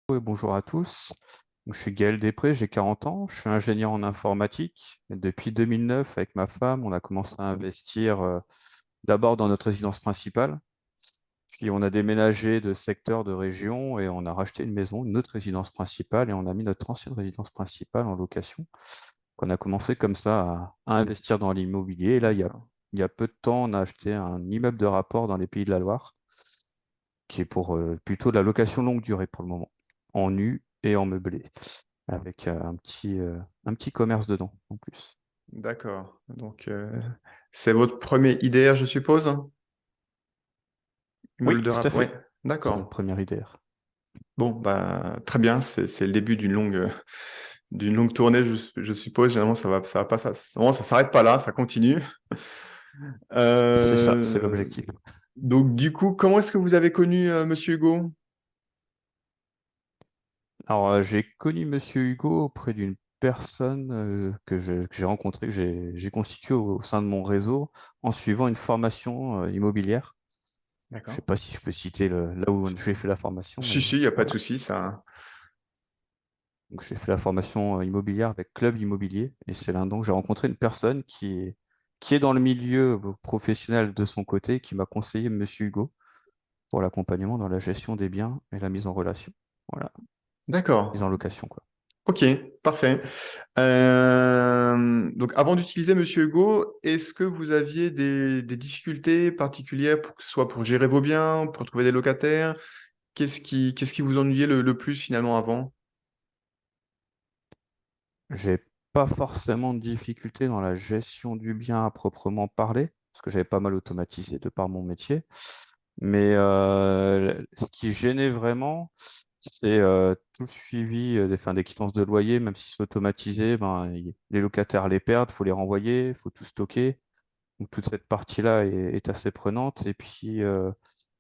Et bonjour à tous. Je suis Gaël Després, j'ai 40 ans, je suis ingénieur en informatique. Et depuis 2009, avec ma femme, on a commencé à investir d'abord dans notre résidence principale, puis on a déménagé de secteur, de région, et on a racheté une maison, une autre résidence principale, et on a mis notre ancienne résidence principale en location. On a commencé comme ça à investir dans l'immobilier. Et là, D'accord. il y a peu de temps, on a acheté un immeuble de rapport dans les Pays de la Loire, qui est pour plutôt de la location longue durée pour le moment, en nu et en meublé, avec un petit commerce dedans en plus. D'accord. Donc, c'est votre premier IDR, je suppose? Oui, Immeuble de tout à rap. Ouais, fait. C'est notre d'accord. première IDR. Bon, bah, très bien. C'est le début d'une longue tournée, je suppose. Généralement, ça va pas, vraiment, ça s'arrête pas là, ça continue. C'est ça, c'est Euh, l'objectif. donc, du coup, comment est-ce que vous avez connu Monsieur Hugo? Alors, j'ai connu Monsieur Hugo auprès d'une personne que j'ai rencontrée, j'ai constituée au sein de mon réseau en suivant une formation immobilière. Je sais D'accord. pas si je peux citer là où j'ai fait la formation, Si, mais si, il n'y a pas de voilà. souci, ça. Donc, j'ai fait la formation immobilière avec Club Immobilier et c'est là donc j'ai rencontré une personne qui est dans le milieu professionnel de son côté, qui m'a conseillé Monsieur Hugo pour l'accompagnement dans la gestion des biens et la mise en relation. Voilà, mise D'accord. en location, quoi. Ok, parfait. Donc, avant d'utiliser Monsieur Hugo, est-ce que vous aviez des difficultés particulières, pour que ce soit pour gérer vos biens, pour trouver des locataires? Qu'est-ce qui vous ennuyait le plus finalement avant? J'ai pas forcément de difficulté dans la gestion du bien à proprement parler, parce que j'avais pas mal automatisé de par mon métier. Mais ce qui gênait vraiment, c'est tout le suivi des quittances de loyer, même si c'est automatisé, ben, les locataires les perdent, faut les renvoyer, faut tout stocker. Donc toute cette partie-là est assez prenante. Et puis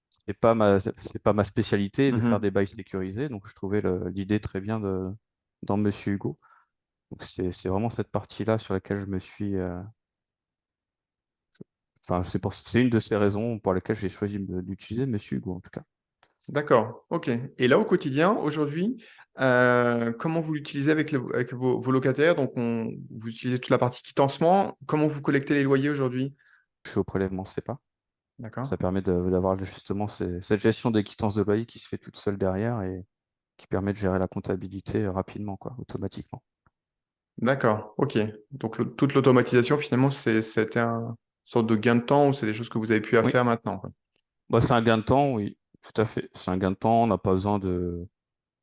c'est pas ma spécialité de faire Mhm. des bails sécurisés, donc je trouvais l'idée très bien dans Monsieur Hugo. Donc c'est vraiment cette partie-là sur laquelle je me suis, enfin c'est une de ces raisons pour lesquelles j'ai choisi d'utiliser Monsieur Hugo en tout cas. D'accord, ok. Et là, au quotidien, aujourd'hui, comment vous l'utilisez avec vos locataires? Donc, vous utilisez toute la partie quitancement. Comment vous collectez les loyers aujourd'hui? Je suis au prélèvement CEPA. D'accord. Ça permet d'avoir justement cette gestion des quittances de loyer qui se fait toute seule derrière et qui permet de gérer la comptabilité rapidement, quoi, automatiquement. D'accord, ok. Donc toute l'automatisation, finalement, c'était un sorte de gain de temps ou c'est des choses que vous avez pu à Oui, faire maintenant, quoi. bah, c'est un gain de temps, oui, tout à fait. C'est un gain de temps, on n'a pas besoin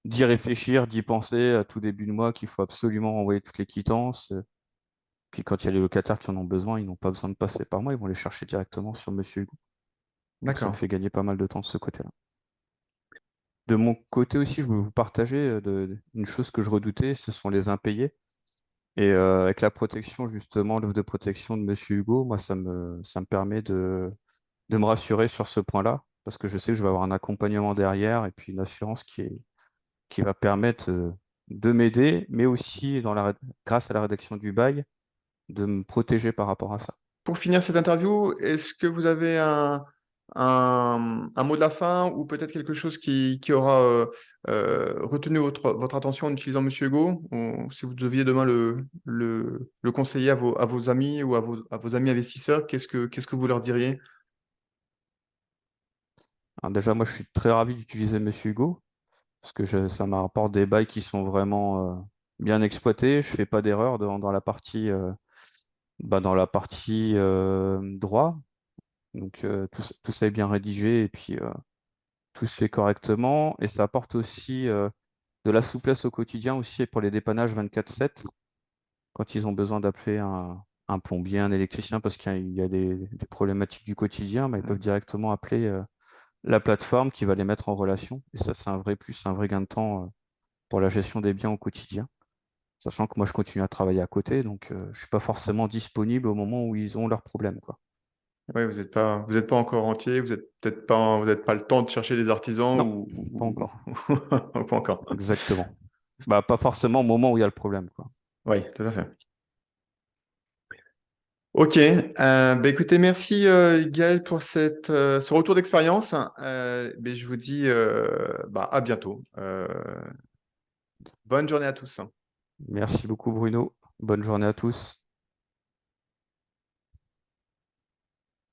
d'y réfléchir, d'y penser à tout début de mois qu'il faut absolument envoyer toutes les quittances. Puis quand il y a les locataires qui en ont besoin, ils n'ont pas besoin de passer par moi, ils vont les chercher directement sur Monsieur Hugo. Donc ça me D'accord. fait gagner pas mal de temps de ce côté-là. De mon côté aussi, je veux vous partager une chose que je redoutais, ce sont les impayés. Et avec la protection, justement, l'offre de protection de Monsieur Hugo, moi, ça me permet de me rassurer sur ce point-là, parce que je sais que je vais avoir un accompagnement derrière et puis une assurance qui va permettre de m'aider, mais aussi grâce à la rédaction du bail, de me protéger par rapport à ça. Pour finir cette interview, est-ce que vous avez un mot de la fin ou peut-être quelque chose qui aura retenu votre attention en utilisant Monsieur Hugo? Ou si vous deviez demain le conseiller à vos amis ou à vos amis investisseurs, qu'est-ce que vous leur diriez? Alors déjà, moi, je suis très ravi d'utiliser Monsieur Hugo, parce que ça m'apporte des bails qui sont vraiment bien exploités. Je fais pas d'erreur dans la partie, dans la partie droit. Donc tout ça est bien rédigé et puis tout se fait correctement. Et ça apporte aussi de la souplesse au quotidien aussi pour les dépannages 24/7 quand ils ont besoin d'appeler un plombier, un électricien parce qu'il y a des problématiques du quotidien, bah, ils peuvent directement appeler la plateforme qui va les mettre en relation. Et ça, c'est un vrai plus, un vrai gain de temps pour la gestion des biens au quotidien. Sachant que moi, je continue à travailler à côté, donc je suis pas forcément disponible au moment où ils ont leurs problèmes, quoi. Oui, vous êtes pas encore entier, vous n'êtes pas le temps de chercher des artisans Non, ou, pas encore. pas encore. Exactement. Bah, pas forcément au moment où il y a le problème, quoi. Oui, tout à fait. Ok, bah écoutez, merci Gaël pour ce retour d'expérience. Mais je vous dis bah, à bientôt. Bonne journée à tous. Merci beaucoup, Bruno. Bonne journée à tous.